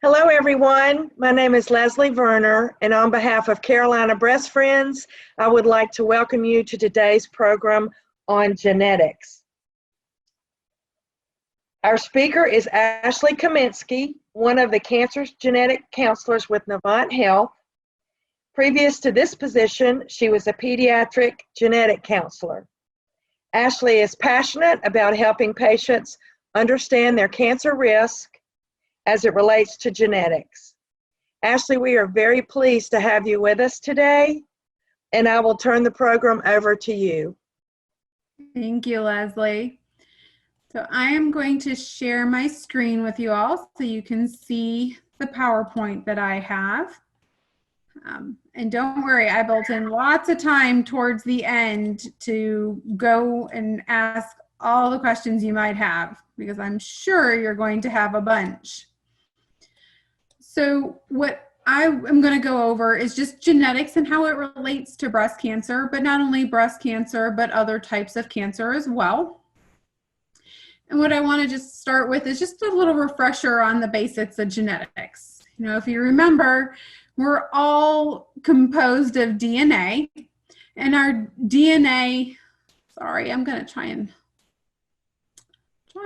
Hello, everyone. My name is Leslie Verner, and on behalf of Carolina Breast Friends, I would like to welcome you to today's program on genetics. Our speaker is Ashley Kaminski, one of the cancer genetic counselors with Novant Health. Previous to this position, she was a pediatric genetic counselor. Ashley is passionate about helping patients understand their cancer risk as it relates to genetics. Ashley, we are very pleased to have you with us today, and I will turn the program over to you. Thank you, Leslie. So I am going to share my screen with you all so you can see the PowerPoint that I have. And don't worry, I built in lots of time towards the end to go and ask all the questions you might have, because I'm sure you're going to have a bunch. So what I am going to go over is just genetics and how it relates to breast cancer, but not only breast cancer, but other types of cancer as well. And what I want to just start with is just a little refresher on the basics of genetics. You know, if you remember, we're all composed of DNA, and our DNA, sorry, I'm going to trying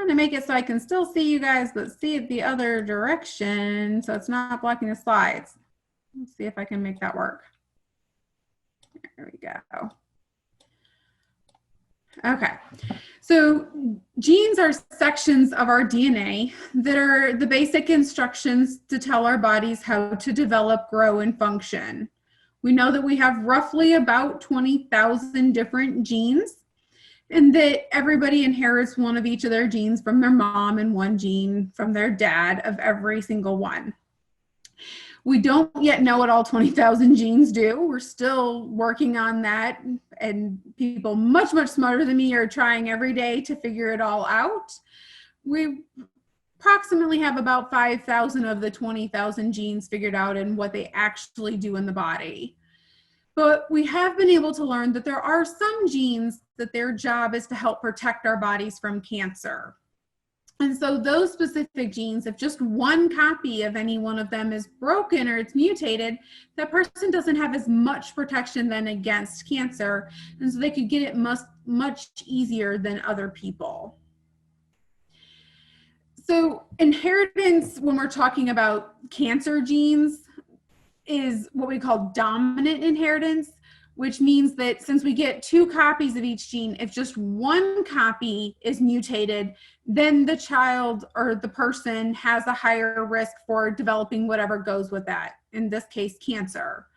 to make it so I can still see you guys, but see it the other direction so it's not blocking the slides. Let's see if I can make that work. There we go. Okay, so genes are sections of our DNA that are the basic instructions to tell our bodies how to develop, grow, and function. We know that we have roughly about 20,000 different genes, and that everybody inherits one of each of their genes from their mom and one gene from their dad of every single one. We don't yet know what all 20,000 genes do. We're still working on that, and people much, much smarter than me are trying every day to figure it all out. We approximately have about 5,000 of the 20,000 genes figured out and what they actually do in the body. But we have been able to learn that there are some genes that their job is to help protect our bodies from cancer. And so those specific genes, if just one copy of any one of them is broken or it's mutated, that person doesn't have as much protection then against cancer. And so they could get it much easier than other people. So inheritance, when we're talking about cancer genes, is what we call dominant inheritance, which means that since we get two copies of each gene, if just one copy is mutated, then the child or the person has a higher risk for developing whatever goes with that, in this case, cancer.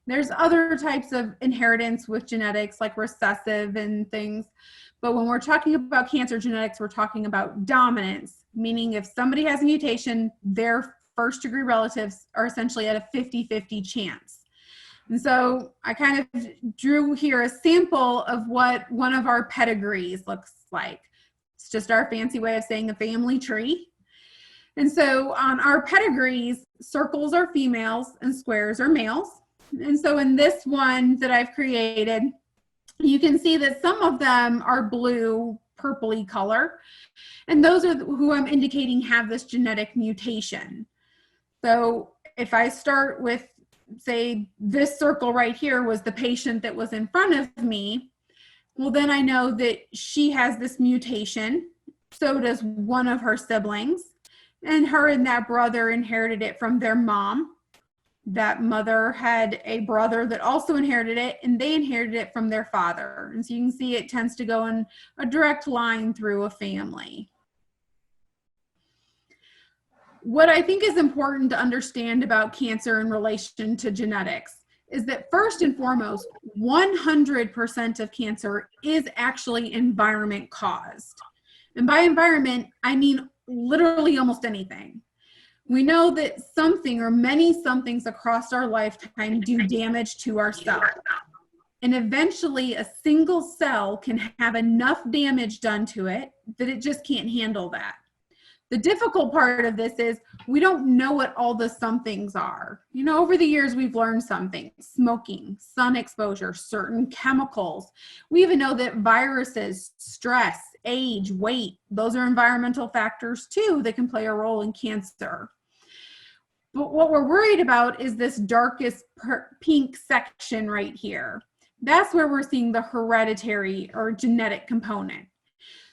There's other types of inheritance with genetics, like recessive and things, but when we're talking about cancer genetics, we're talking about dominance, meaning if somebody has a mutation, their first-degree relatives are essentially at a 50-50 chance. And so I kind of drew here a sample of what one of our pedigrees looks like. It's just our fancy way of saying a family tree. And so on our pedigrees, circles are females and squares are males. And so in this one that I've created, you can see that some of them are blue, purpley color. And those are who I'm indicating have this genetic mutation. So if I start with, say, this circle right here was the patient that was in front of me, well, then I know that she has this mutation. So does one of her siblings. And her and that brother inherited it from their mom. That mother had a brother that also inherited it, and they inherited it from their father. And so you can see it tends to go in a direct line through a family. What I think is important to understand about cancer in relation to genetics is that first and foremost, 100% of cancer is actually environment caused. And by environment, I mean literally almost anything. We know that something or many somethings across our lifetime do damage to our cell. And eventually a single cell can have enough damage done to it that it just can't handle that. The difficult part of this is we don't know what all the somethings are. You know, over the years, we've learned something: smoking, sun exposure, certain chemicals. We even know that viruses, stress, age, weight, those are environmental factors too that can play a role in cancer. But what we're worried about is this darkest pink section right here. That's where we're seeing the hereditary or genetic component.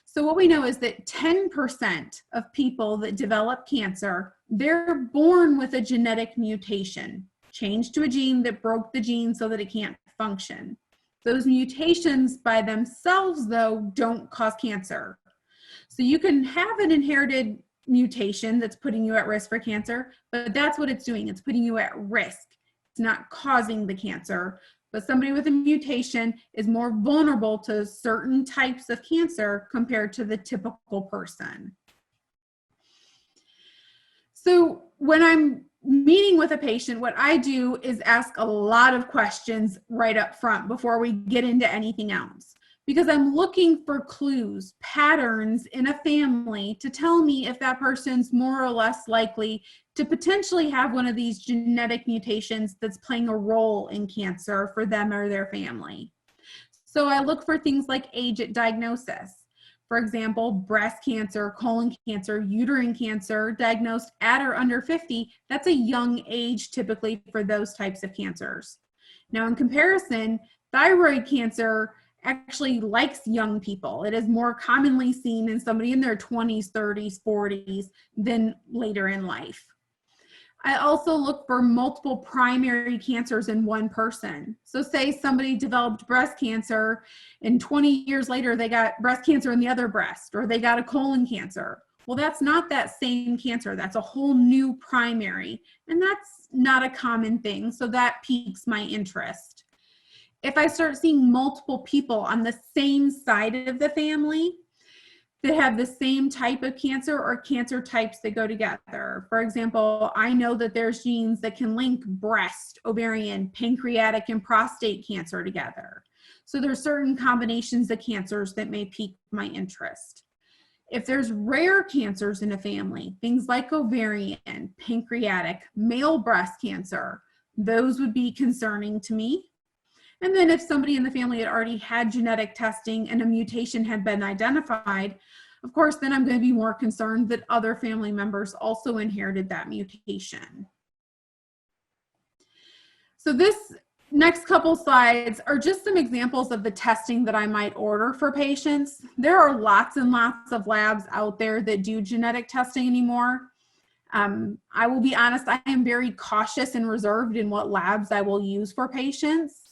So what we know is that 10% of people that develop cancer, they're born with a genetic mutation, changed to a gene that broke the gene so that it can't function. Those mutations by themselves, though, don't cause cancer. So you can have an inherited mutation that's putting you at risk for cancer, but that's what it's doing. It's putting you at risk. It's not causing the cancer. But somebody with a mutation is more vulnerable to certain types of cancer compared to the typical person. So when I'm meeting with a patient, what I do is ask a lot of questions right up front before we get into anything else, because I'm looking for clues, patterns in a family to tell me if that person's more or less likely to potentially have one of these genetic mutations that's playing a role in cancer for them or their family. So I look for things like age at diagnosis. For example, breast cancer, colon cancer, uterine cancer diagnosed at or under 50, that's a young age typically for those types of cancers. Now in comparison, thyroid cancer actually likes young people. It is more commonly seen in somebody in their 20s, 30s, 40s than later in life. I also look for multiple primary cancers in one person. So say somebody developed breast cancer and 20 years later they got breast cancer in the other breast, or they got a colon cancer. Well, that's not that same cancer. That's a whole new primary, and that's not a common thing. So that piques my interest. If I start seeing multiple people on the same side of the family that have the same type of cancer or cancer types that go together. For example, I know that there's genes that can link breast, ovarian, pancreatic, and prostate cancer together. So there's certain combinations of cancers that may pique my interest. If there's rare cancers in a family, things like ovarian, pancreatic, male breast cancer, those would be concerning to me. And then if somebody in the family had already had genetic testing and a mutation had been identified, of course, then I'm going to be more concerned that other family members also inherited that mutation. So this next couple slides are just some examples of the testing that I might order for patients. There are lots and lots of labs out there that do genetic testing anymore. I will be honest, I am very cautious and reserved in what labs I will use for patients.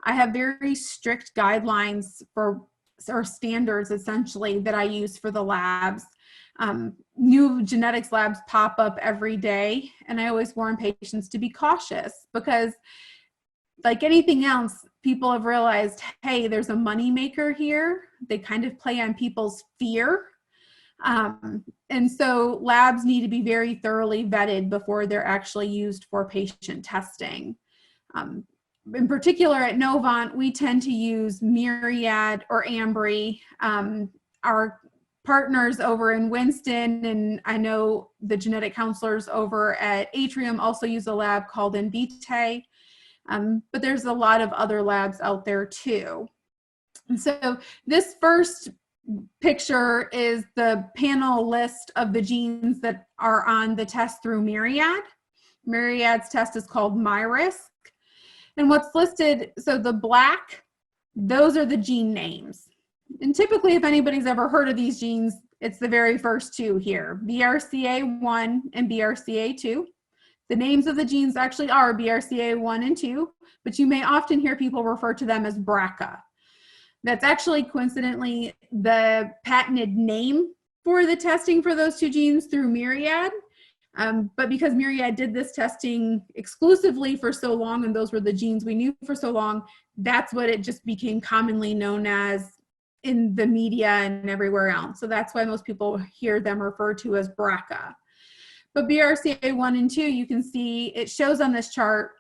I have very strict guidelines or standards essentially that I use for the labs. New genetics labs pop up every day, and I always warn patients to be cautious because, like anything else, people have realized, hey, there's a money maker here. They kind of play on people's fear. And so labs need to be very thoroughly vetted before they're actually used for patient testing. In particular at Novant, we tend to use Myriad or Ambry. Our partners over in Winston, and I know the genetic counselors over at Atrium also use a lab called Invitae, but there's a lot of other labs out there too. And so this first picture is the panel list of the genes that are on the test through Myriad. Myriad's test is called MyRisk. And what's listed, so the black, those are the gene names. And typically, if anybody's ever heard of these genes, it's the very first two here, BRCA1 and BRCA2. The names of the genes actually are BRCA1 and 2, but you may often hear people refer to them as BRCA. That's actually coincidentally the patented name for the testing for those two genes through Myriad. But because Myriad did this testing exclusively for so long, and those were the genes we knew for so long, that's what it just became commonly known as in the media and everywhere else. So that's why most people hear them referred to as BRCA. But BRCA1 and 2, you can see it shows on this chart,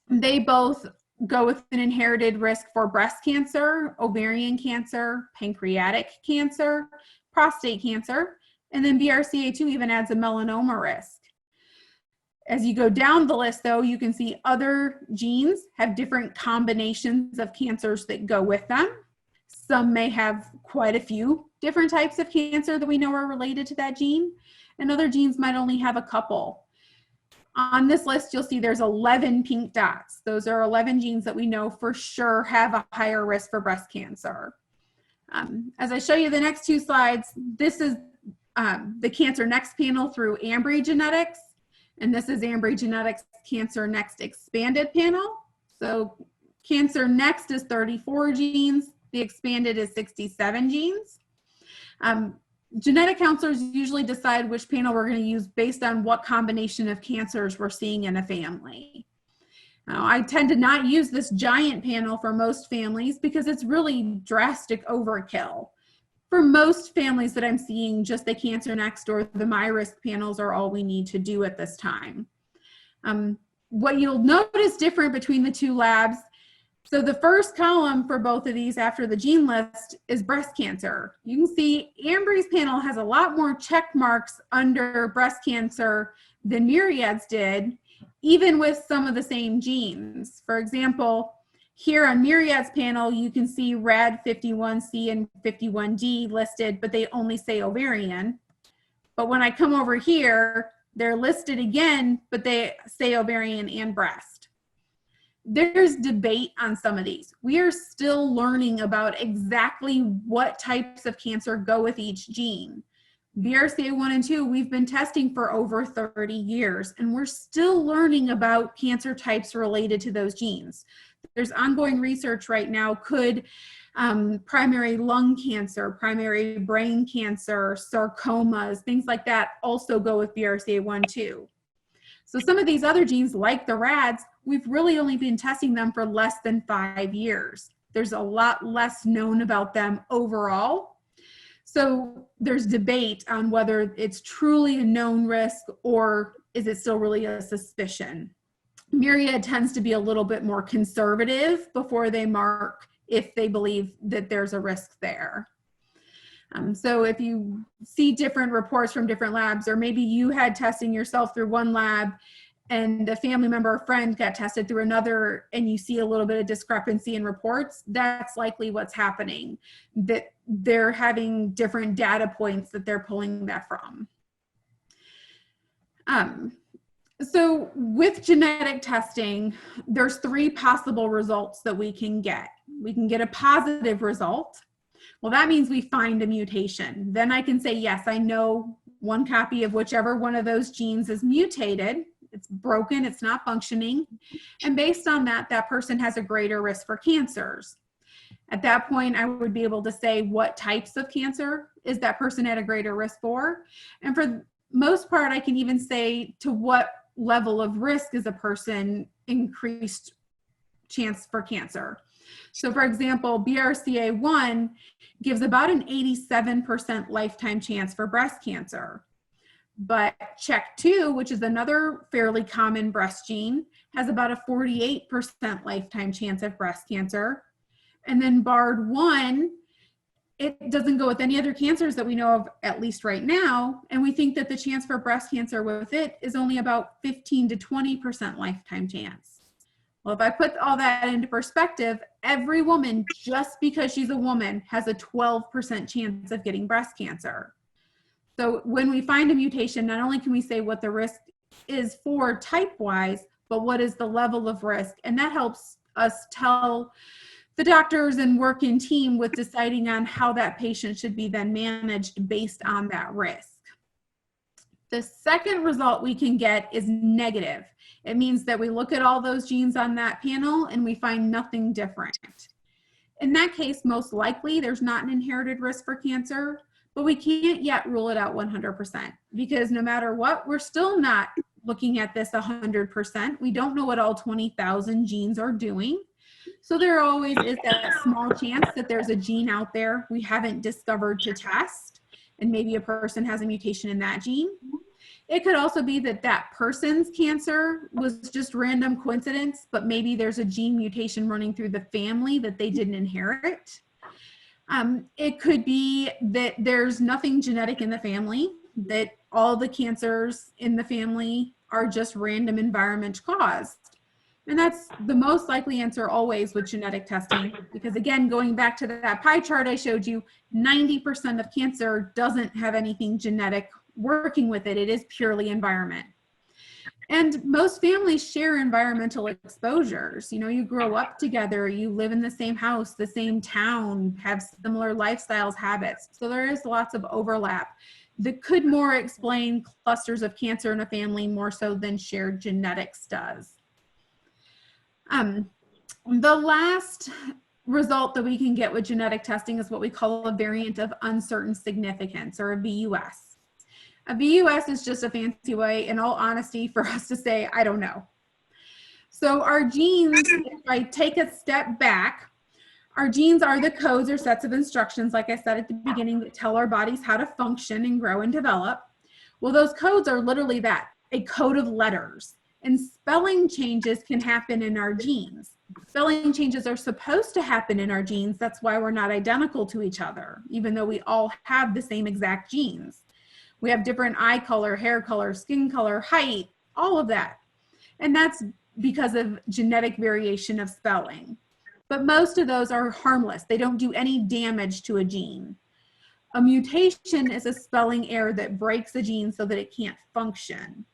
they both go with an inherited risk for breast cancer, ovarian cancer, pancreatic cancer, prostate cancer. And then BRCA2 even adds a melanoma risk. As you go down the list, though, you can see other genes have different combinations of cancers that go with them. Some may have quite a few different types of cancer that we know are related to that gene, and other genes might only have a couple. On this list, you'll see there's 11 pink dots. Those are 11 genes that we know for sure have a higher risk for breast cancer. As I show you the next two slides, this is the Cancer Next panel through Ambry Genetics, and this is Ambry Genetics Cancer Next Expanded panel. So Cancer Next is 34 genes, the Expanded is 67 genes. Genetic counselors usually decide which panel we're going to use based on what combination of cancers we're seeing in a family. Now, I tend to not use this giant panel for most families because it's really drastic overkill. For most families that I'm seeing, just the Cancer Next or the MyRisk panels are all we need to do at this time. What you'll notice different between the two labs, so the first column for both of these after the gene list is breast cancer. You can see Ambry's panel has a lot more check marks under breast cancer than Myriad's did, even with some of the same genes. For example, here on Myriad's panel, you can see RAD51C and 51D listed, but they only say ovarian. But when I come over here, they're listed again, but they say ovarian and breast. There's debate on some of these. We are still learning about exactly what types of cancer go with each gene. BRCA1 and 2, we've been testing for over 30 years, and we're still learning about cancer types related to those genes. There's ongoing research right now. Could primary lung cancer, primary brain cancer, sarcomas, things like that also go with BRCA1 too? So some of these other genes, like the RADs, we've really only been testing them for less than 5 years. There's a lot less known about them overall. So there's debate on whether it's truly a known risk or is it still really a suspicion. Myriad tends to be a little bit more conservative before they mark if they believe that there's a risk there. So if you see different reports from different labs, or maybe you had testing yourself through one lab and a family member or friend got tested through another, and you see a little bit of discrepancy in reports, that's likely what's happening, that they're having different data points that they're pulling that from. So with genetic testing, there's 3 possible results that we can get. We can get a positive result. Well, that means we find a mutation. Then I can say, yes, I know one copy of whichever one of those genes is mutated. It's broken, it's not functioning. And based on that, that person has a greater risk for cancers. At that point, I would be able to say what types of cancer is that person at a greater risk for. And for the most part, I can even say to what level of risk is a person increased chance for cancer. So for example, BRCA1 gives about an 87% lifetime chance for breast cancer. But CHEK2, which is another fairly common breast gene, has about a 48% lifetime chance of breast cancer. And then BARD1, it doesn't go with any other cancers that we know of, at least right now. And we think that the chance for breast cancer with it is only about 15 to 20% lifetime chance. Well, if I put all that into perspective, every woman, just because she's a woman, has a 12% chance of getting breast cancer. So when we find a mutation, not only can we say what the risk is for type-wise, but what is the level of risk? And that helps us tell the doctors and work in team with deciding on how that patient should be then managed based on that risk. The second result we can get is negative. It means that we look at all those genes on that panel and we find nothing different. In that case, most likely there's not an inherited risk for cancer, but we can't yet rule it out 100% because no matter what, we're still not looking at this 100%. We don't know what all 20,000 genes are doing. So there always is that small chance that there's a gene out there we haven't discovered to test, and maybe a person has a mutation in that gene. It could also be that that person's cancer was just random coincidence, but maybe there's a gene mutation running through the family that they didn't inherit. It could be that there's nothing genetic in the family, that all the cancers in the family are just random environment caused. And that's the most likely answer always with genetic testing, because again, going back to that pie chart I showed you, 90% of cancer doesn't have anything genetic working with it. It is purely environment. And most families share environmental exposures. You know, you grow up together, you live in the same house, the same town, have similar lifestyles, habits. So there is lots of overlap that could more explain clusters of cancer in a family more so than shared genetics does. The last result that we can get with genetic testing is what we call a variant of uncertain significance, or a VUS. A VUS is just a fancy way, in all honesty, for us to say, I don't know. So our genes, if I take a step back, our genes are the codes or sets of instructions, like I said at the beginning, that tell our bodies how to function and grow and develop. Well, those codes are literally that, a code of letters. And spelling changes can happen in our genes. Spelling changes are supposed to happen in our genes. That's why we're not identical to each other, even though we all have the same exact genes. We have different eye color, hair color, skin color, height, all of that. And that's because of genetic variation of spelling. But most of those are harmless. They don't do any damage to a gene. A mutation is a spelling error that breaks a gene so that it can't function.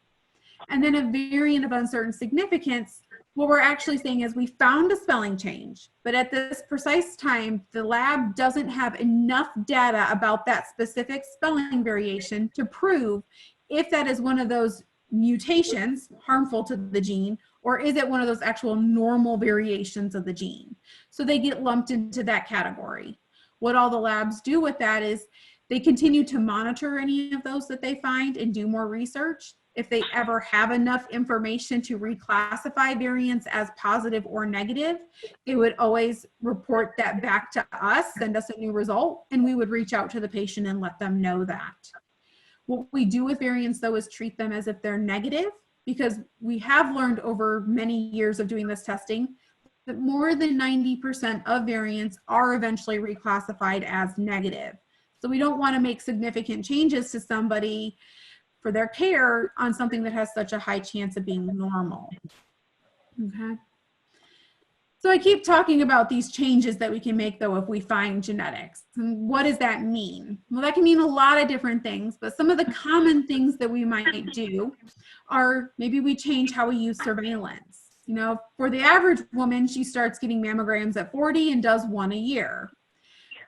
And then a variant of uncertain significance, what we're actually saying is we found a spelling change, but at this precise time, the lab doesn't have enough data about that specific spelling variation to prove if that is one of those mutations harmful to the gene, or is it one of those actual normal variations of the gene? So they get lumped into that category. What all the labs do with that is they continue to monitor any of those that they find and do more research. If they ever have enough information to reclassify variants as positive or negative, they would always report that back to us, send us a new result, and we would reach out to the patient and let them know that. What we do with variants, though, is treat them as if they're negative, because we have learned over many years of doing this testing that more than 90% of variants are eventually reclassified as negative. So we don't want to make significant changes to somebody for their care on something that has such a high chance of being normal. Okay. So I keep talking about these changes that we can make, though, if we find genetics. And what does that mean? Well, that can mean a lot of different things, but some of the common things that we might do are maybe we change how we use surveillance. You know, for the average woman, she starts getting mammograms at 40 and does one a year.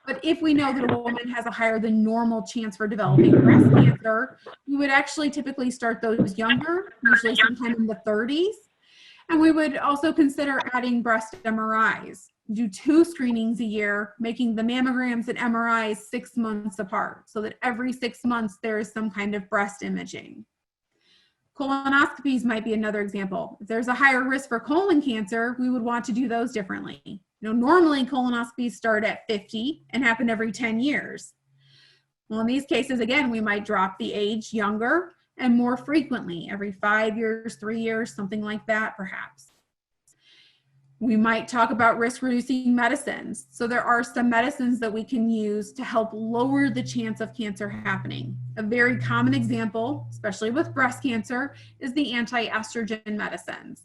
But if we know that a woman has a higher than normal chance for developing breast cancer, we would actually typically start those younger, usually sometime in the 30s. And we would also consider adding breast MRIs. Do 2 screenings a year, making the mammograms and MRIs 6 months apart, so that every 6 months there is some kind of breast imaging. Colonoscopies might be another example. If there's a higher risk for colon cancer, we would want to do those differently. You know, normally colonoscopies start at 50 and happen every 10 years. Well, in these cases, again, we might drop the age younger and more frequently, every 5 years, 3 years, something like that, perhaps. We might talk about risk-reducing medicines. So there are some medicines that we can use to help lower the chance of cancer happening. A very common example, especially with breast cancer, is the anti-estrogen medicines.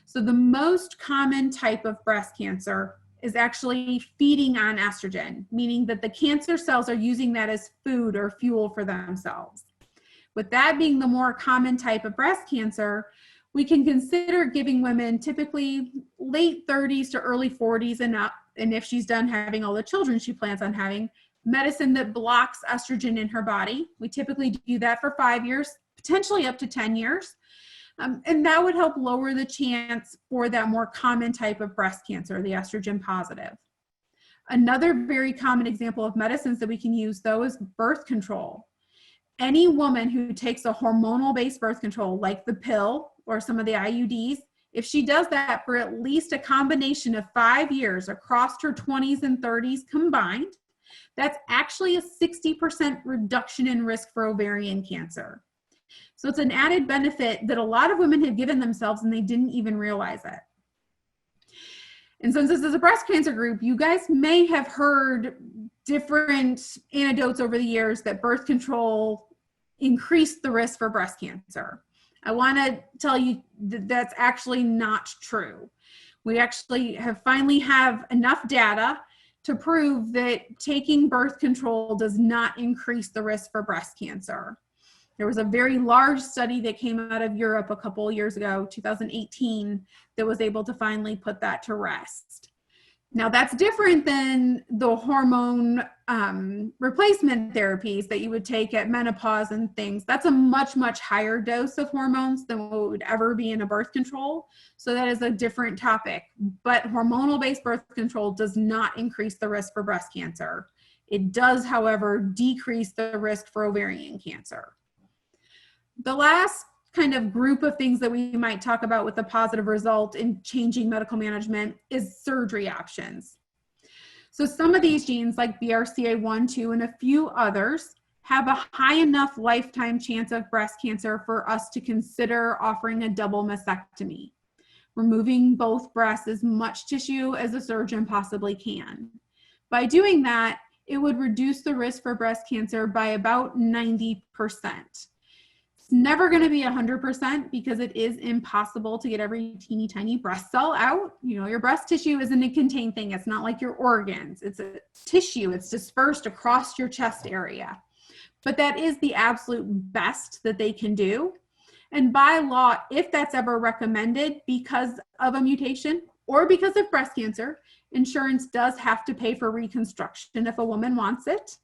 So the most common type of breast cancer is actually feeding on estrogen, meaning that the cancer cells are using that as food or fuel for themselves. With that being the more common type of breast cancer, we can consider giving women typically late 30s to early 40s and up, and if she's done having all the children she plans on having, medicine that blocks estrogen in her body. We typically do that for 5 years, potentially up to 10 years. And that would help lower the chance for that more common type of breast cancer, the estrogen positive. Another very common example of medicines that we can use, though, is birth control. Any woman who takes a hormonal-based birth control, like the pill or some of the IUDs, if she does that for at least a combination of 5 years across her 20s and 30s combined, that's actually a 60% reduction in risk for ovarian cancer. So it's an added benefit that a lot of women have given themselves and they didn't even realize it. And since this is a breast cancer group, you guys may have heard different anecdotes over the years that birth control increased the risk for breast cancer. I want to tell you that that's actually not true. We actually finally have enough data to prove that taking birth control does not increase the risk for breast cancer. There was a very large study that came out of Europe a couple of years ago, 2018, that was able to finally put that to rest. Now, that's different than the hormone replacement therapies that you would take at menopause and things. That's a much, much higher dose of hormones than what would ever be in a birth control. So that is a different topic. But hormonal-based birth control does not increase the risk for breast cancer. It does, however, decrease the risk for ovarian cancer. The last kind of group of things that we might talk about with a positive result in changing medical management is surgery options. So some of these genes like BRCA1, 2, and a few others have a high enough lifetime chance of breast cancer for us to consider offering a double mastectomy, removing both breasts as much tissue as a surgeon possibly can. By doing that, it would reduce the risk for breast cancer by about 90%. It's never going to be 100% because it is impossible to get every teeny tiny breast cell out. You know, your breast tissue isn't a contained thing. It's not like your organs. It's a tissue. It's dispersed across your chest area. But that is the absolute best that they can do. And by law, if that's ever recommended because of a mutation or because of breast cancer, insurance does have to pay for reconstruction if a woman wants it.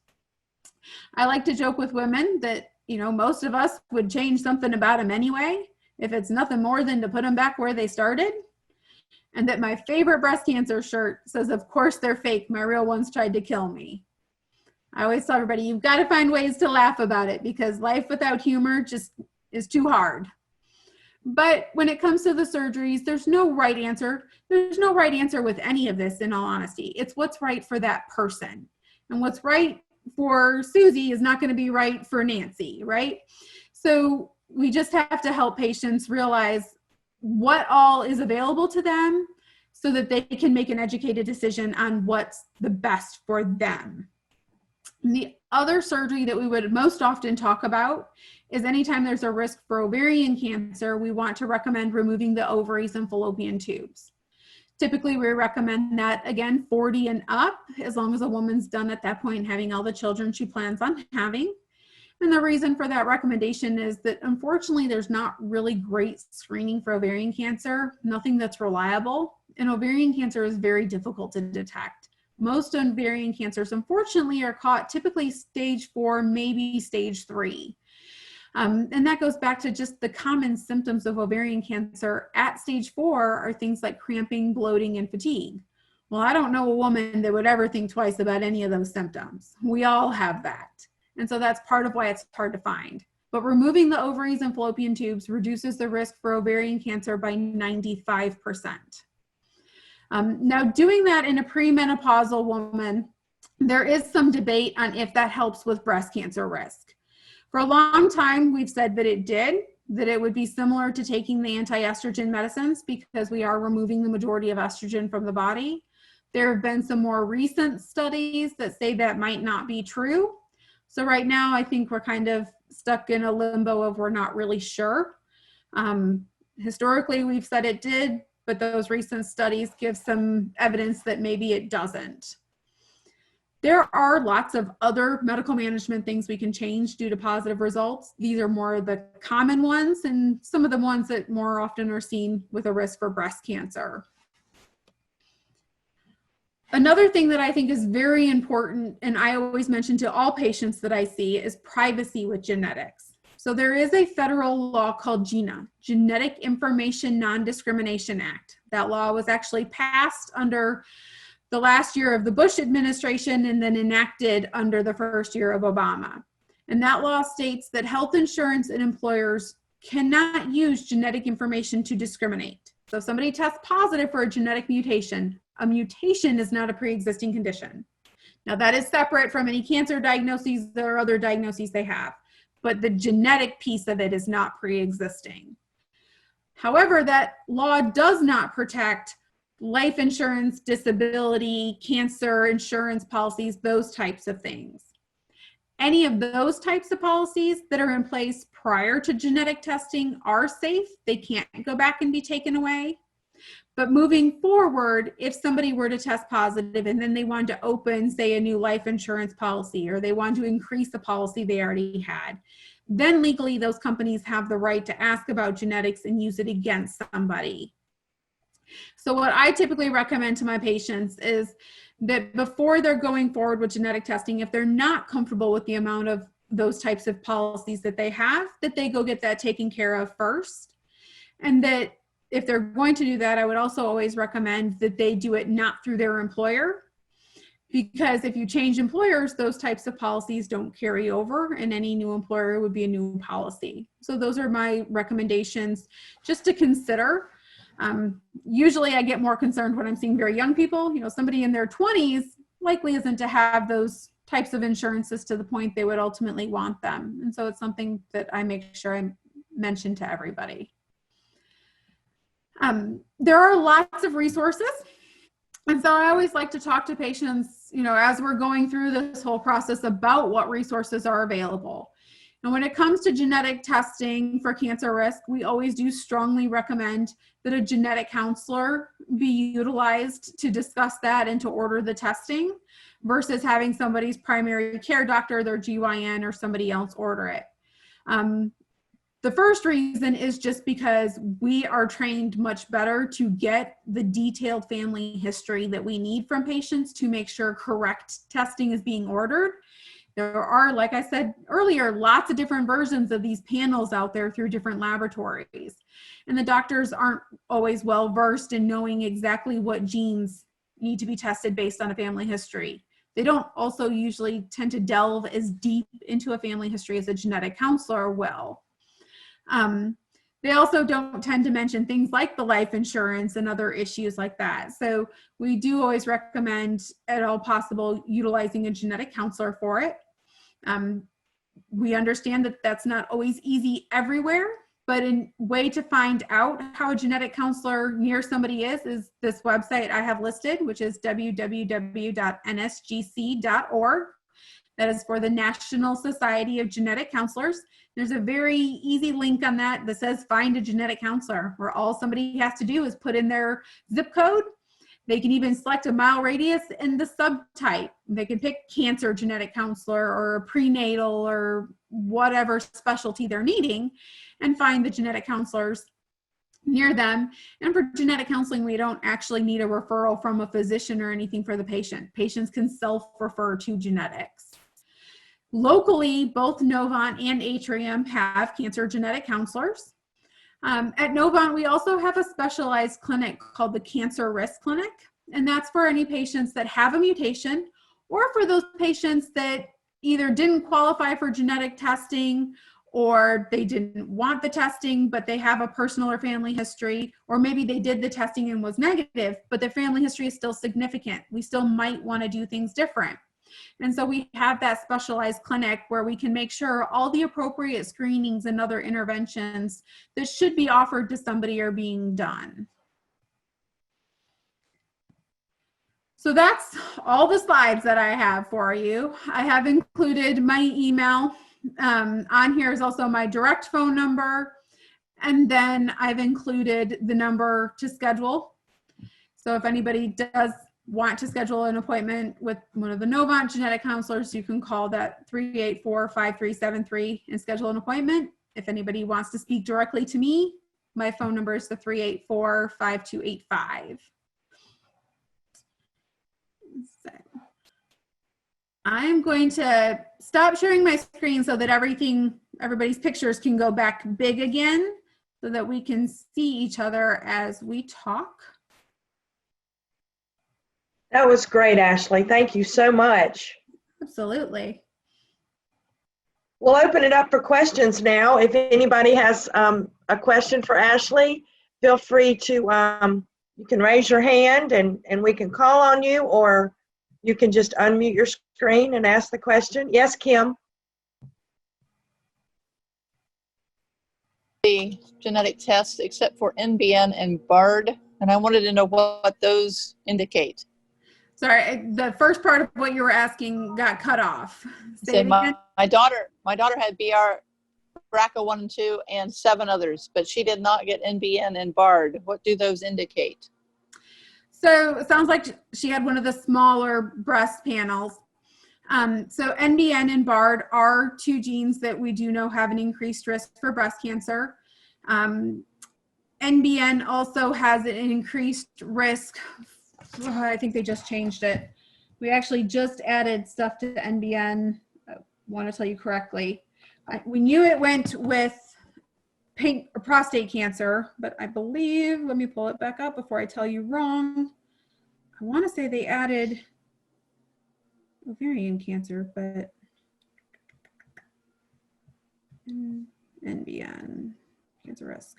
I like to joke with women that, you know, most of us would change something about them anyway, if it's nothing more than to put them back where they started. And that my favorite breast cancer shirt says, "Of course they're fake. My real ones tried to kill me." I always tell everybody, you've got to find ways to laugh about it because life without humor just is too hard. But when it comes to the surgeries, there's no right answer. There's no right answer with any of this, in all honesty. It's what's right for that person. And what's right for Susie is not going to be right for Nancy, right? So we just have to help patients realize what all is available to them so that they can make an educated decision on what's the best for them. And the other surgery that we would most often talk about is anytime there's a risk for ovarian cancer, we want to recommend removing the ovaries and fallopian tubes. Typically, we recommend that, again, 40 and up, as long as a woman's done at that point having all the children she plans on having. And the reason for that recommendation is that, unfortunately, there's not really great screening for ovarian cancer, nothing that's reliable. And ovarian cancer is very difficult to detect. Most ovarian cancers, unfortunately, are caught typically stage 4, maybe stage 3. And that goes back to just the common symptoms of ovarian cancer at stage 4 are things like cramping, bloating, and fatigue. Well, I don't know a woman that would ever think twice about any of those symptoms. We all have that. And so that's part of why it's hard to find. But removing the ovaries and fallopian tubes reduces the risk for ovarian cancer by 95%. Now, doing that in a premenopausal woman, there is some debate on if that helps with breast cancer risk. For a long time, we've said that it did, that it would be similar to taking the anti-estrogen medicines because we are removing the majority of estrogen from the body. There have been some more recent studies that say that might not be true. So right now, I think we're kind of stuck in a limbo of we're not really sure. Historically, we've said it did, but those recent studies give some evidence that maybe it doesn't. There are lots of other medical management things we can change due to positive results. These are more the common ones and some of the ones that more often are seen with a risk for breast cancer. Another thing that I think is very important, and I always mention to all patients that I see, is privacy with genetics. So there is a federal law called GINA, Genetic Information Non-Discrimination Act. That law was actually passed under the last year of the Bush administration and then enacted under the first year of Obama. And that law states that health insurance and employers cannot use genetic information to discriminate. So if somebody tests positive for a genetic mutation, a mutation is not a pre-existing condition. Now that is separate from any cancer diagnoses or other diagnoses they have, but the genetic piece of it is not pre-existing. However, that law does not protect life insurance, disability, cancer insurance policies, those types of things. Any of those types of policies that are in place prior to genetic testing are safe. They can't go back and be taken away. But moving forward, if somebody were to test positive and then they wanted to open, say, a new life insurance policy, or they want to increase the policy they already had, then legally those companies have the right to ask about genetics and use it against somebody. So what I typically recommend to my patients is that before they're going forward with genetic testing, if they're not comfortable with the amount of those types of policies that they have, that they go get that taken care of first. And that if they're going to do that, I would also always recommend that they do it not through their employer, because if you change employers, those types of policies don't carry over, and any new employer would be a new policy. So those are my recommendations just to consider. Usually I get more concerned when I'm seeing very young people. Somebody in their 20s likely isn't to have those types of insurances to the point they would ultimately want them. And so it's something that I make sure I mention to everybody. There are lots of resources. And so I always like to talk to patients, as we're going through this whole process about what resources are available. And when it comes to genetic testing for cancer risk, we always do strongly recommend that a genetic counselor be utilized to discuss that and to order the testing versus having somebody's primary care doctor, their GYN, or somebody else order it. The first reason is just because we are trained much better to get the detailed family history that we need from patients to make sure correct testing is being ordered. There are, like I said earlier, lots of different versions of these panels out there through different laboratories. And the doctors aren't always well versed in knowing exactly what genes need to be tested based on a family history. They don't also usually tend to delve as deep into a family history as a genetic counselor will. They also don't tend to mention things like the life insurance and other issues like that. So we do always recommend, at all possible, utilizing a genetic counselor for it. We understand that that's not always easy everywhere, but a way to find out how a genetic counselor near somebody is this website I have listed, which is www.nsgc.org. That is for the National Society of Genetic Counselors. There's a very easy link on that that says find a genetic counselor, where all somebody has to do is put in their zip code. They can even select a mile radius and the subtype. They can pick cancer genetic counselor or prenatal or whatever specialty they're needing and find the genetic counselors near them. And for genetic counseling, we don't actually need a referral from a physician or anything for the patient. Patients can self-refer to genetics. Locally, both Novant and Atrium have cancer genetic counselors. At Novant, we also have a specialized clinic called the Cancer Risk Clinic, and that's for any patients that have a mutation or for those patients that either didn't qualify for genetic testing or they didn't want the testing, but they have a personal or family history, or maybe they did the testing and was negative, but their family history is still significant. We still might want to do things different. And so we have that specialized clinic where we can make sure all the appropriate screenings and other interventions that should be offered to somebody are being done. So that's all the slides that I have for you. I have included my email. On here is also my direct phone number. And then I've included the number to schedule. So if anybody does want to schedule an appointment with one of the Novant genetic counselors, you can call that 384-5373 and schedule an appointment. If anybody wants to speak directly to me, my phone number is the 384-5285. So I'm going to stop sharing my screen so that everybody's pictures can go back big again so that we can see each other as we talk. That was great, Ashley. Thank you so much. Absolutely. We'll open it up for questions now. If anybody has a question for Ashley, feel free to, you can raise your hand and we can call on you, or you can just unmute your screen and ask the question. Yes, Kim? The genetic tests except for NBN and BARD, and I wanted to know what those indicate. Sorry, the first part of what you were asking got cut off. Say it again. My daughter had BRCA1 and 2 and 7 others, but she did not get NBN and BARD. What do those indicate? So it sounds like she had one of the smaller breast panels. So NBN and BARD are two genes that we do know have an increased risk for breast cancer. NBN also has an increased risk. I think they just changed it. We actually just added stuff to NBN. I want to tell you correctly. We knew it went with prostate cancer, but I believe, let me pull it back up before I tell you wrong. I want to say they added ovarian cancer, but NBN cancer risk.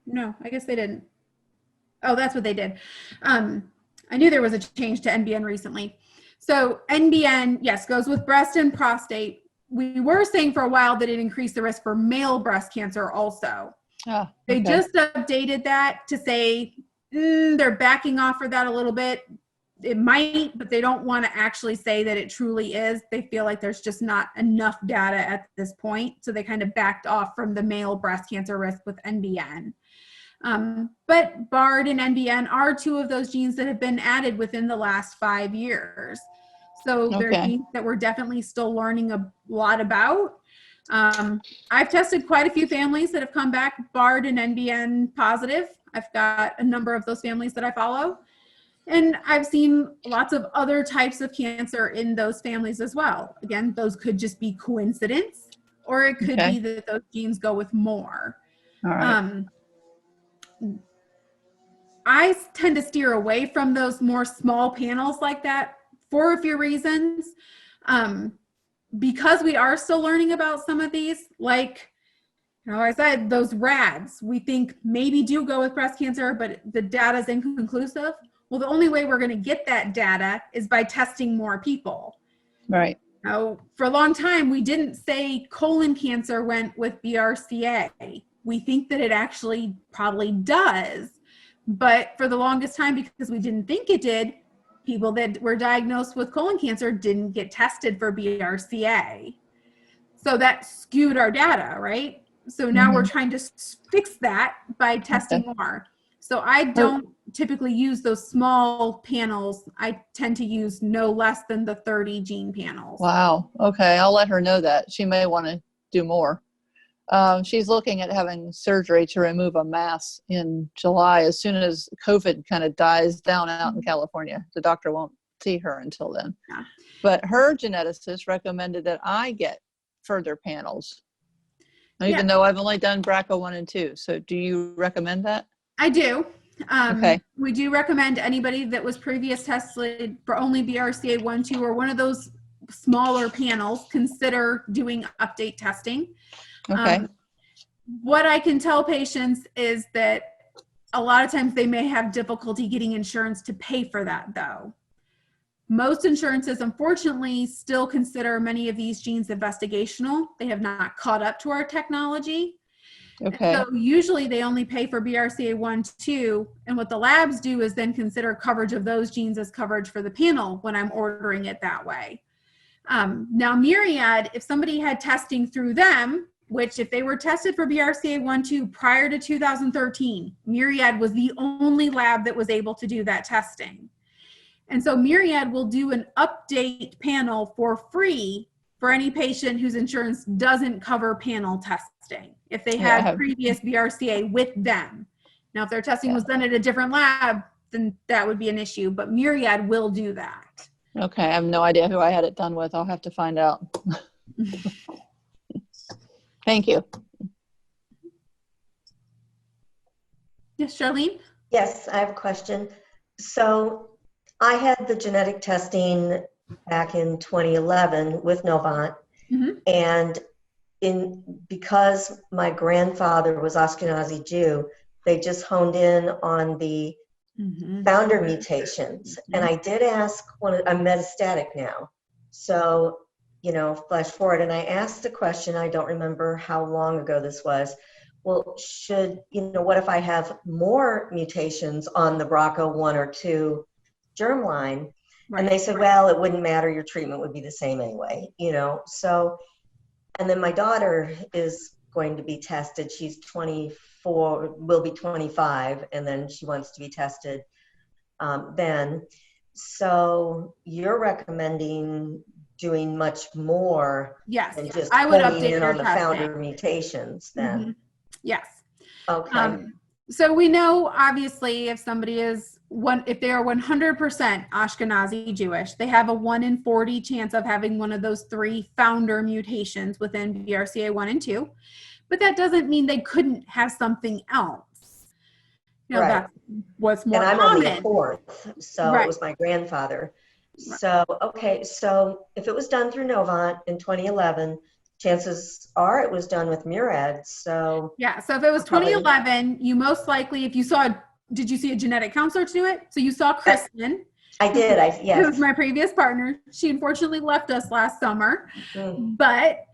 No, I guess they didn't. Oh, that's what they did. I knew there was a change to NBN recently. So NBN, yes, goes with breast and prostate. We were saying for a while that it increased the risk for male breast cancer also. Oh, okay. They just updated that to say they're backing off for that a little bit. It might, but they don't want to actually say that it truly is. They feel like there's just not enough data at this point. So they kind of backed off from the male breast cancer risk with NBN. But BARD and NBN are two of those genes that have been added within the last 5 years. So they're genes that we're definitely still learning a lot about. I've tested quite a few families that have come back BARD and NBN positive. I've got a number of those families that I follow. And I've seen lots of other types of cancer in those families as well. Again, those could just be coincidence, or it could be that those genes go with more. All right. I tend to steer away from those more small panels like that for a few reasons. Because we are still learning about some of these, like, I said, those RADs, we think maybe do go with breast cancer, but the data is inconclusive. Well, the only way we're going to get that data is by testing more people. Right. Now, for a long time, we didn't say colon cancer went with BRCA. We think that it actually probably does. But for the longest time, because we didn't think it did, people that were diagnosed with colon cancer didn't get tested for BRCA. So that skewed our data, right? So now we're trying to fix that by testing more. So I don't typically use those small panels. I tend to use no less than the 30 gene panels. Wow. Okay. I'll let her know that. She may want to do more. She's looking at having surgery to remove a mass in July as soon as COVID kind of dies down out in California. The doctor won't see her until then. Yeah. But her geneticist recommended that I get further panels, even though I've only done BRCA1 and 2. So do you recommend that? I do. We do recommend anybody that was previous tested for only BRCA1, 2, or one of those smaller panels, consider doing update testing. Okay. What I can tell patients is that a lot of times they may have difficulty getting insurance to pay for that, though. Most insurances, unfortunately, still consider many of these genes investigational. They have not caught up to our technology. Okay. So usually they only pay for BRCA1, 2, and what the labs do is then consider coverage of those genes as coverage for the panel when I'm ordering it that way. Now, Myriad, if somebody had testing through them, which if they were tested for BRCA1, 2 prior to 2013, Myriad was the only lab that was able to do that testing. And so Myriad will do an update panel for free for any patient whose insurance doesn't cover panel testing, if they had previous BRCA with them. Now, if their testing was done at a different lab, then that would be an issue, but Myriad will do that. Okay, I have no idea who I had it done with. I'll have to find out. Thank you. Yes, Charlene? Yes, I have a question. So I had the genetic testing back in 2011 with Novant, and because my grandfather was Ashkenazi Jew, they just honed in on the founder mutations. And I did ask I'm metastatic now. So, flash forward, and I asked a question, I don't remember how long ago this was. Well, what if I have more mutations on the BRCA1 or 2 germline? Right. And they said, well, it wouldn't matter. Your treatment would be the same anyway, So, and then my daughter is going to be tested. She's 24, will be 25, and then she wants to be tested then. So you're recommending doing much more Yes, than just I would honing update in your on the testing. founder mutations then. Mhm. Yes. Okay. So we know, obviously, if somebody is if they are 100% Ashkenazi Jewish, they have a 1 in 40 chance of having one of those 3 founder mutations within BRCA1 and 2. But that doesn't mean they couldn't have something else. You know, Right. that's what's more And I'm common. only a 4th, so Right. it was my grandfather. Right. So, okay, so if it was done through Novant in 2011, chances are it was done with Murad. So Yeah, so if it was probably- 2011, you most likely, if you saw, did you see a genetic counselor to do it? So you saw Kristen. I did. Who was Yes. my previous partner. She unfortunately left us last summer. Mm. But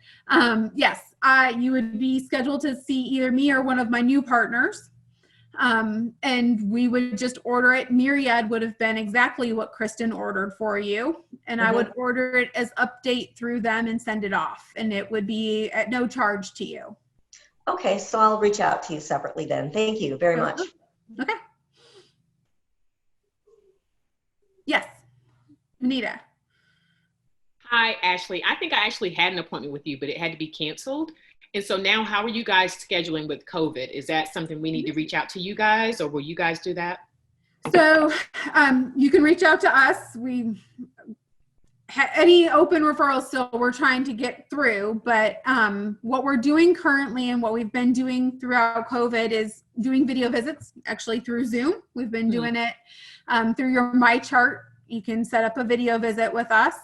yes, you would be scheduled to see either me or one of my new partners. And we would just order it. Myriad would have been exactly what Kristen ordered for you. And I would order it as update through them and send it off. And it would be at no charge to you. Okay, so I'll reach out to you separately then. Thank you very much. Okay. Yes. Anita. Hi, Ashley. I think I actually had an appointment with you, but it had to be canceled. And so now how are you guys scheduling with COVID? Is that something we need to reach out to you guys, or will you guys do that? So you can reach out to us. We any open referrals still we're trying to get through, but what we're doing currently and what we've been doing throughout COVID is doing video visits, actually through Zoom. We've been doing it through your My Chart. You can set up a video visit with us.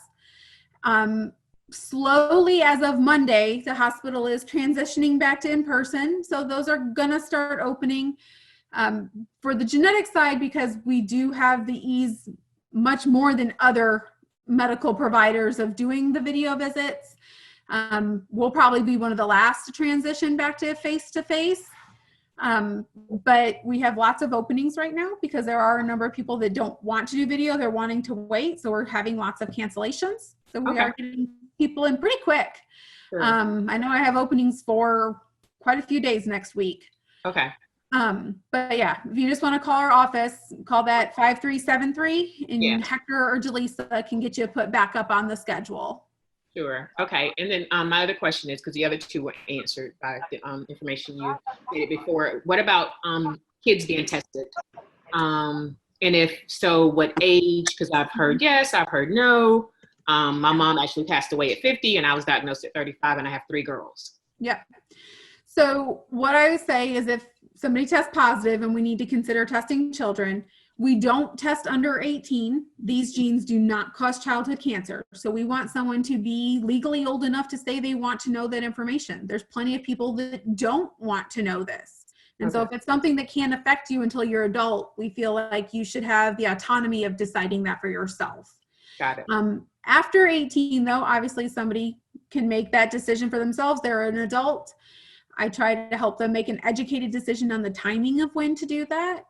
Slowly, as of Monday, the hospital is transitioning back to in-person. So those are gonna start opening for the genetic side, because we do have the ease much more than other medical providers of doing the video visits. We'll probably be one of the last to transition back to face-to-face. But we have lots of openings right now because there are a number of people that don't want to do video. They're wanting to wait. So we're having lots of cancellations. So we are getting people in pretty quick. Sure. I know I have openings for quite a few days next week. Okay. But yeah, if you just want to call our office, call that 5373 and Hector or Jaleesa can get you put back up on the schedule. Sure. Okay. And then my other question is, because the other two were answered by the information you stated before, what about kids being tested? And if so, what age? Because I've heard yes, I've heard no. My mom actually passed away at 50 and I was diagnosed at 35 and I have 3 girls. Yeah. So what I would say is if somebody tests positive and we need to consider testing children, we don't test under 18. These genes do not cause childhood cancer. So we want someone to be legally old enough to say they want to know that information. There's plenty of people that don't want to know this. And so if it's something that can't affect you until you're adult, we feel like you should have the autonomy of deciding that for yourself. Got it. After 18, though, obviously somebody can make that decision for themselves. They're an adult. I try to help them make an educated decision on the timing of when to do that.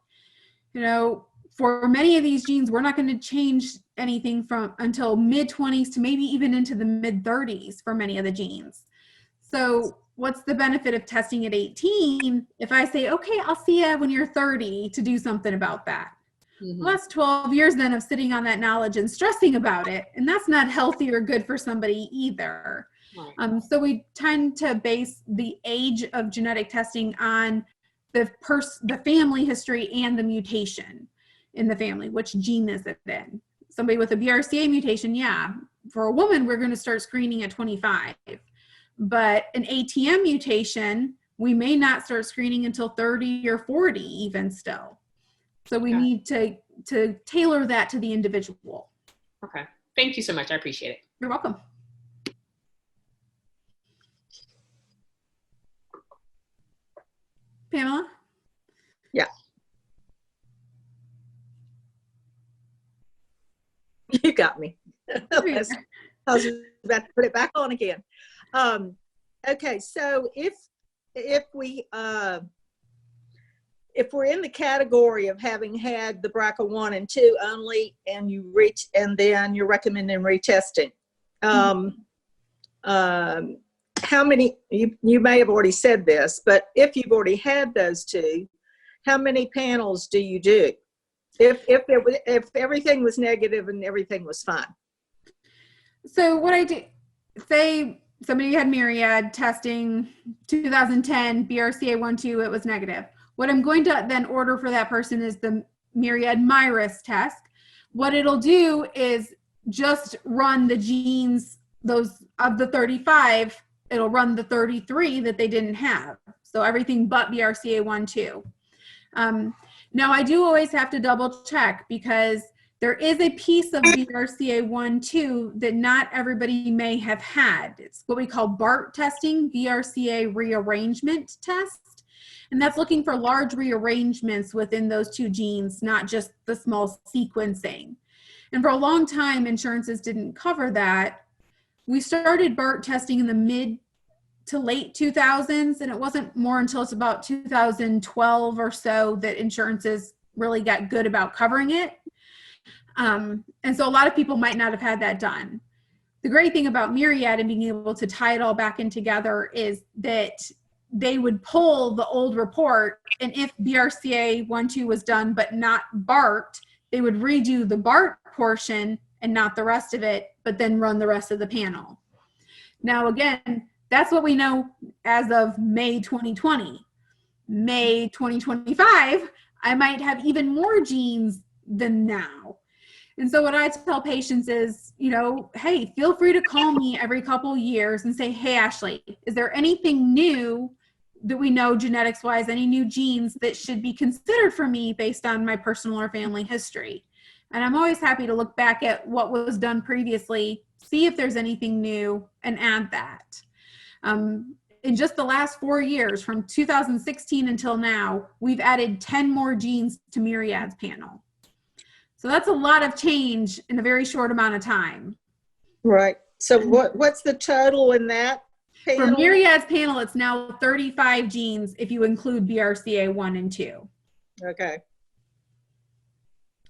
You know, for many of these genes, we're not going to change anything from until mid-20s to maybe even into the mid-30s for many of the genes. So what's the benefit of testing at 18 if I say, okay, I'll see you when you're 30 to do something about that? Well, that's 12 years then of sitting on that knowledge and stressing about it. And that's not healthy or good for somebody either. Right. So we tend to base the age of genetic testing on the family history and the mutation in the family. Which gene is it in? Somebody with a BRCA mutation, yeah. For a woman, we're going to start screening at 25. But an ATM mutation, we may not start screening until 30 or 40 even still. So we need to tailor that to the individual. Okay. Thank you so much. I appreciate it. You're welcome. Pamela? Yeah. You got me. I was about to put it back on again. Okay, so if we're in the category of having had the BRCA1 and 2 only, and then you're recommending retesting, how many, you may have already said this, but if you've already had those 2, how many panels do you do? if everything was negative and everything was fine. So what I do, say somebody had myriad testing 2010, BRCA1/2, it was negative. What I'm going to then order for that person is the myriad MyRisk test. What it'll do is just run the genes, those of the 35, it'll run the 33 that they didn't have. So everything but BRCA1/2. Now I do always have to double check because there is a piece of BRCA1/2 that not everybody may have had. It's what we call BART testing, BRCA rearrangement test. And that's looking for large rearrangements within those two genes, not just the small sequencing. And for a long time, insurances didn't cover that. We started BART testing in the mid to late 2000s, and it wasn't more until it's about 2012 or so that insurances really got good about covering it. And so a lot of people might not have had that done. The great thing about Myriad and being able to tie it all back in together is that they would pull the old report, and if BRCA1/2 was done but not BART, they would redo the BART portion and not the rest of it, but then run the rest of the panel. Now again, that's what we know as of May 2020. May 2025, I might have even more genes than now. And so what I tell patients is, you know, hey, feel free to call me every couple years and say, hey, Ashley, is there anything new that we know genetics wise, any new genes that should be considered for me based on my personal or family history? And I'm always happy to look back at what was done previously, see if there's anything new, and add that. In just the last 4 years, from 2016 until now, we've added 10 more genes to Myriad's panel. So that's a lot of change in a very short amount of time. Right. So what's the total in that panel? For Myriad's panel, it's now 35 genes if you include BRCA1 and 2. Okay.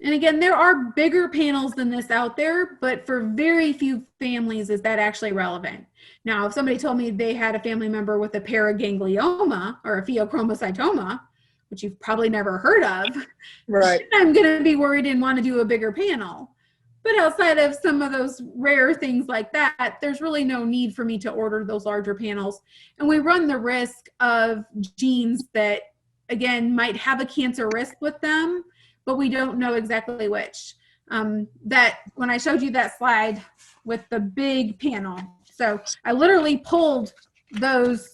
And again, there are bigger panels than this out there, but for very few families is that actually relevant. Now, if somebody told me they had a family member with a paraganglioma or a pheochromocytoma, which you've probably never heard of, Right. I'm going to be worried and want to do a bigger panel. But outside of some of those rare things like that, there's really no need for me to order those larger panels. And we run the risk of genes that, again, might have a cancer risk with them, but we don't know exactly which. That when I showed you that slide with the big panel, so I literally pulled those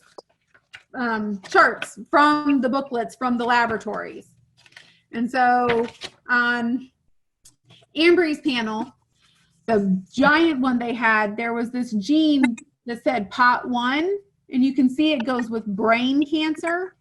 charts from the booklets from the laboratories. And so on Ambry's panel, the giant one they had, there was this gene that said POT1, and you can see it goes with brain cancer.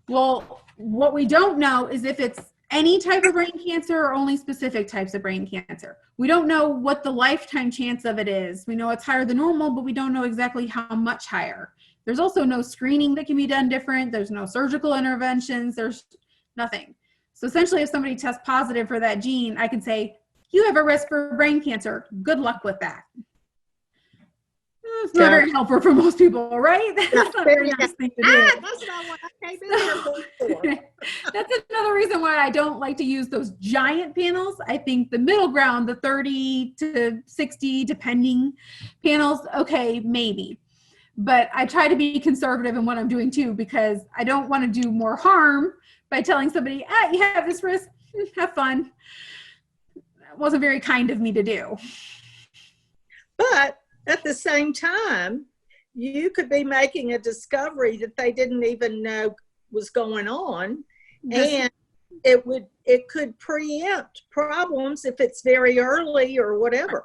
Well, what we don't know is if it's any type of brain cancer or only specific types of brain cancer. We don't know what the lifetime chance of it is. We know it's higher than normal, but we don't know exactly how much higher. There's also no screening that can be done different. There's no surgical interventions. There's nothing. So essentially, if somebody tests positive for that gene, I can say, you have a risk for brain cancer. Good luck with that. It's not very helpful for most people, right? That's not a very nice thing to do. That's not what I came in here for. That's another reason why I don't like to use those giant panels. I think the middle ground, the 30 to 60, depending panels, okay, maybe. But I try to be conservative in what I'm doing too, because I don't want to do more harm by telling somebody, you have this risk, have fun. It wasn't very kind of me to do. But at the same time, you could be making a discovery that they didn't even know was going on, and it could preempt problems if it's very early or whatever.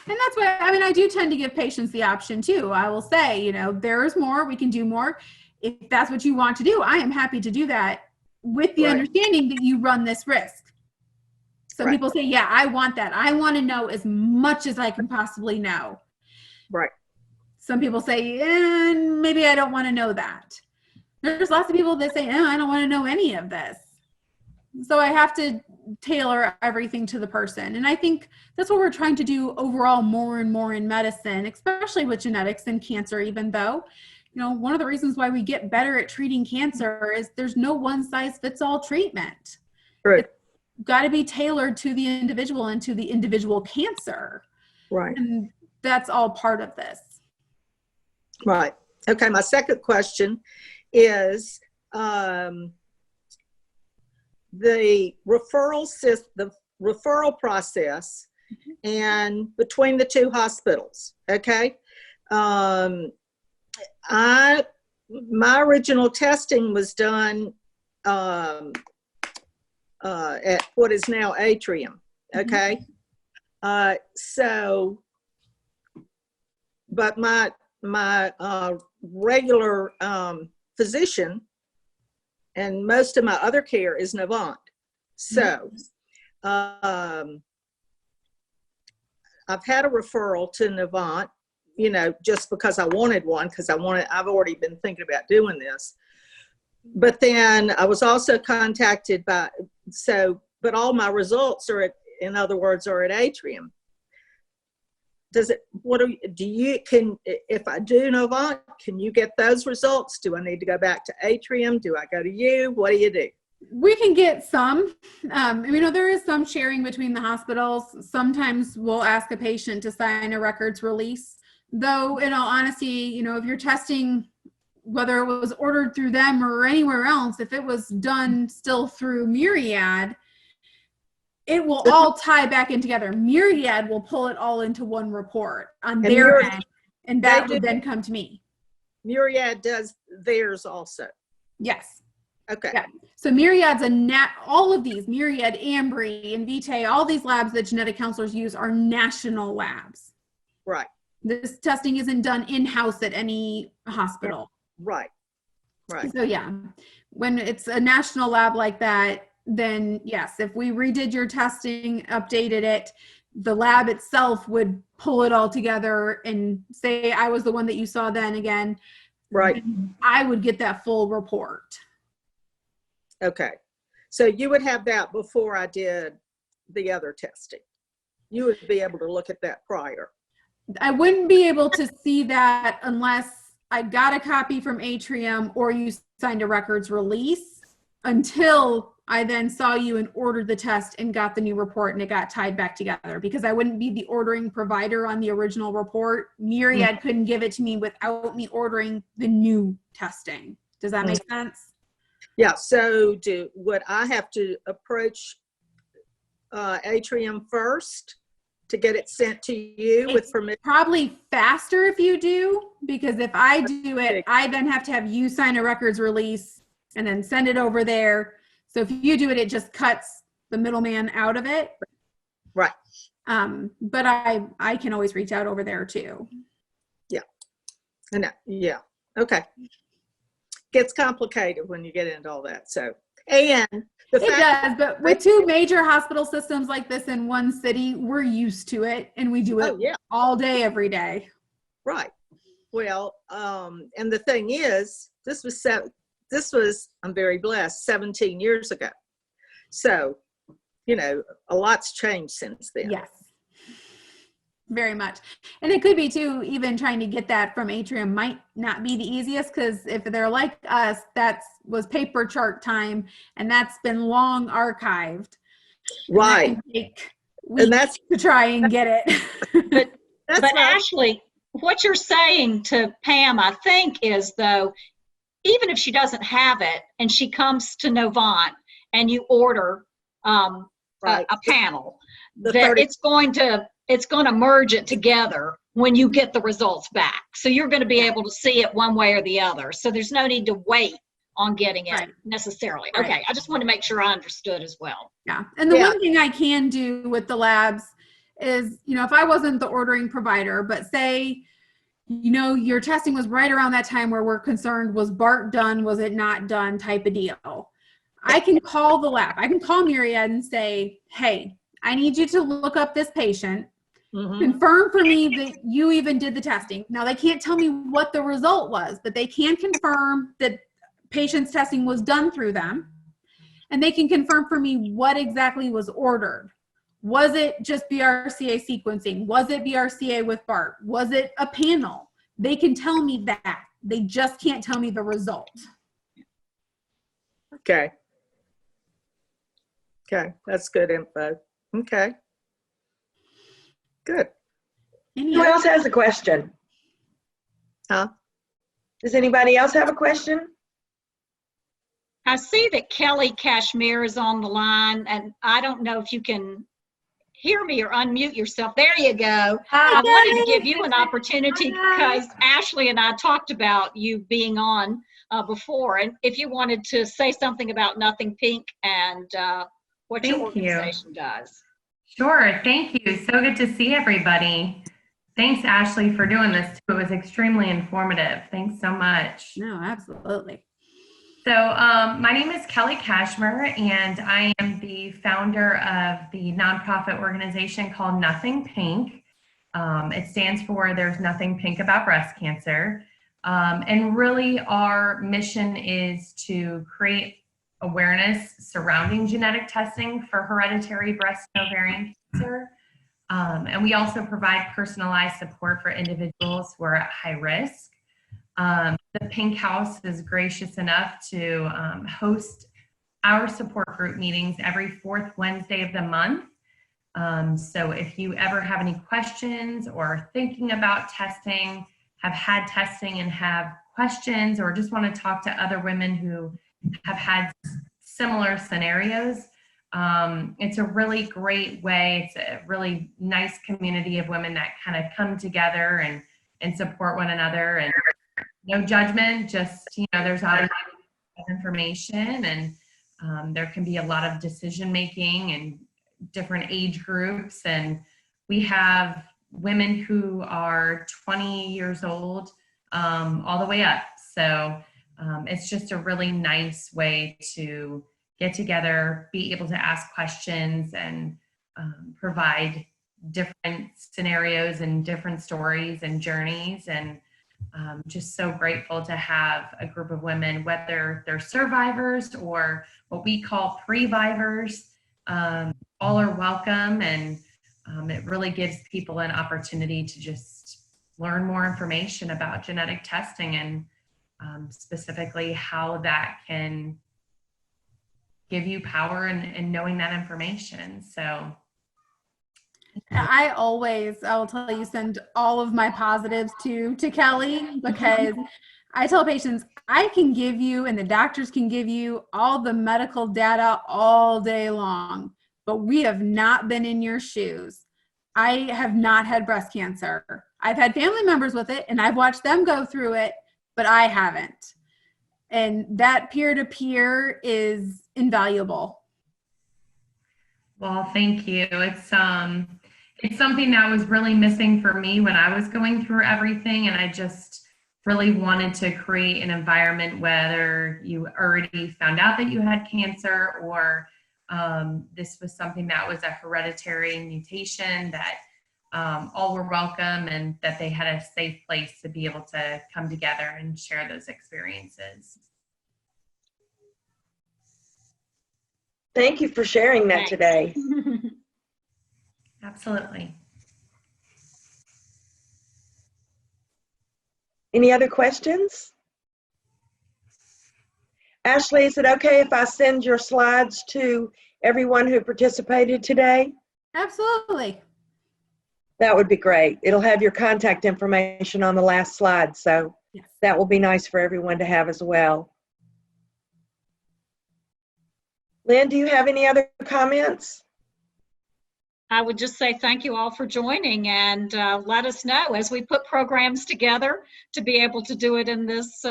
And that's why, I mean, I do tend to give patients the option too. I will say, you know, there is more, we can do more. If that's what you want to do, I am happy to do that with the understanding that you run this risk. Some people say, yeah, I want that. I want to know as much as I can possibly know. Right. Some people say, maybe I don't want to know that. There's lots of people that say, I don't want to know any of this. So I have to tailor everything to the person. And I think that's what we're trying to do overall more and more in medicine, especially with genetics and cancer, even though, you know, one of the reasons why we get better at treating cancer is there's no one size fits all treatment. Right. got to be tailored to the individual and to the individual cancer. Right. And that's all part of this. Right. Okay. My second question is the referral process and between the two hospitals. Okay. My original testing was done at what is now Atrium. Okay. But my regular physician and most of my other care is Novant. So I've had a referral to Novant, you know, just because I wanted one, because I've already been thinking about doing this. But then I was also contacted but all my results are in other words, are at Atrium. If I do Novant, can you get those results? Do I need to go back to Atrium? Do I go to you? What do you do? We can get some. There is some sharing between the hospitals. Sometimes we'll ask a patient to sign a records release. Though, in all honesty, if you're testing, whether it was ordered through them or anywhere else, if it was done still through Myriad, it will all tie back in together. Myriad will pull it all into one report on their end, and that would then come to me. Myriad does theirs also. Yes. Okay. Yeah. So Myriad's all of these, Myriad, Ambry, Invitae, all these labs that genetic counselors use are national labs. Right. This testing isn't done in-house at any hospital. Right. Right. So yeah, when it's a national lab like that, then yes, if we redid your testing, updated it, the lab itself would pull it all together and say I was the one that you saw then again. Right. I would get that full report. Okay. So you would have that before I did the other testing. You would be able to look at that prior. I wouldn't be able to see that unless I got a copy from Atrium or you signed a records release, until I then saw you and ordered the test and got the new report and it got tied back together, because I wouldn't be the ordering provider on the original report. Myriad couldn't give it to me without me ordering the new testing. Does that make sense? Yeah. So would I have to approach Atrium first to get it sent to you with permission? Probably faster if you do, because if I do it, I then have to have you sign a records release and then send it over there. So if you do it, it just cuts the middleman out of it. Right. But I can always reach out over there too. Yeah. Yeah. Okay. Gets complicated when you get into all that. So, and it does, but with two major hospital systems like this in one city, we're used to it and we do it all day, every day. Right. Well, and the thing is, this was, I'm very blessed, 17 years ago. So, a lot's changed since then. Yes. Very much. And it could be too, even trying to get that from Atrium might not be the easiest, because if they're like us, that was paper chart time and that's been long archived. Right. And take weeks to try and get it. But Ashley, what you're saying to Pam, I think, is though, even if she doesn't have it and she comes to Novant and you order a panel, it's going to merge it together when you get the results back. So you're going to be able to see it one way or the other. So there's no need to wait on getting it necessarily. Right. Okay, I just want to make sure I understood as well. Yeah, and the one thing I can do with the labs is, if I wasn't the ordering provider, but say, your testing was right around that time where we're concerned, was BART done, was it not done type of deal. I can call the lab. I can call Myriad and say, hey, I need you to look up this patient, confirm for me that you even did the testing. Now, they can't tell me what the result was, but they can confirm that patient's testing was done through them. And they can confirm for me what exactly was ordered. Was it just BRCA sequencing? Was it BRCA with BART? Was it a panel? They can tell me that. They just can't tell me the result. Okay. Okay, that's good info. Okay. Good. Any Who other- else has a question? Huh? Does anybody else have a question? I see that Kelly Kashmir is on the line, and I don't know if you can hear me or unmute yourself. There you go. I wanted to give you an opportunity because Ashley and I talked about you being on before, and if you wanted to say something about Nothing Pink and what your Thank you. organization does. Sure. Thank you. So good to see everybody. Thanks, Ashley, for doing this too. It was extremely informative. Thanks so much. No, absolutely. So my name is Kelly Kashmir, and I am the founder of the nonprofit organization called Nothing Pink. It stands for There's Nothing Pink About Breast Cancer. And really our mission is to create awareness surrounding genetic testing for hereditary breast and ovarian cancer. And we also provide personalized support for individuals who are at high risk. The Pink House is gracious enough to host our support group meetings every fourth Wednesday of the month. So if you ever have any questions or are thinking about testing, have had testing and have questions, or just want to talk to other women who have had similar scenarios, it's a really great way. It's a really nice community of women that kind of come together and support one another, and no judgment, just, there's always information, and there can be a lot of decision making and different age groups. And we have women who are 20 years old all the way up. So it's just a really nice way to get together, be able to ask questions, and provide different scenarios and different stories and journeys. And just so grateful to have a group of women, whether they're survivors or what we call previvors. All are welcome, and it really gives people an opportunity to just learn more information about genetic testing, and specifically how that can give you power in knowing that information. So I will tell you, send all of my positives to Kelly, because I tell patients I can give you, and the doctors can give you, all the medical data all day long, but we have not been in your shoes. I have not had breast cancer. I've had family members with it, and I've watched them go through it, but I haven't. And that peer-to-peer is invaluable. well, thank you. It's something that was really missing for me when I was going through everything, and I just really wanted to create an environment, whether you already found out that you had cancer, or this was something that was a hereditary mutation, that all were welcome, and that they had a safe place to be able to come together and share those experiences. Thank you for sharing that Thanks. today. Absolutely. Any other questions? Ashley, is it okay if I send your slides to everyone who participated today? Absolutely. That would be great. It'll have your contact information on the last slide, so Yes. that will be nice for everyone to have as well. Lynn, do you have any other comments? I would just say thank you all for joining, and let us know as we put programs together to be able to do it in this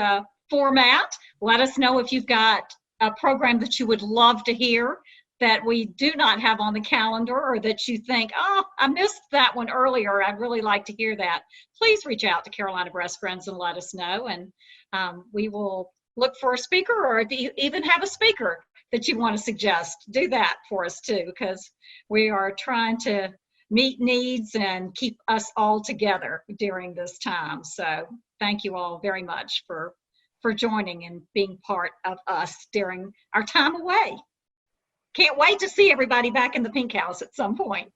format. Let us know if you've got a program that you would love to hear that we do not have on the calendar, or that you think, oh, I missed that one earlier. I'd really like to hear that. Please reach out to Carolina Breast Friends and let us know, and we will look for a speaker, or if you even have a speaker that you want to suggest, do that for us too, because we are trying to meet needs and keep us all together during this time. So thank you all very much for joining and being part of us during our time away. Can't wait to see everybody back in the Pink House at some point.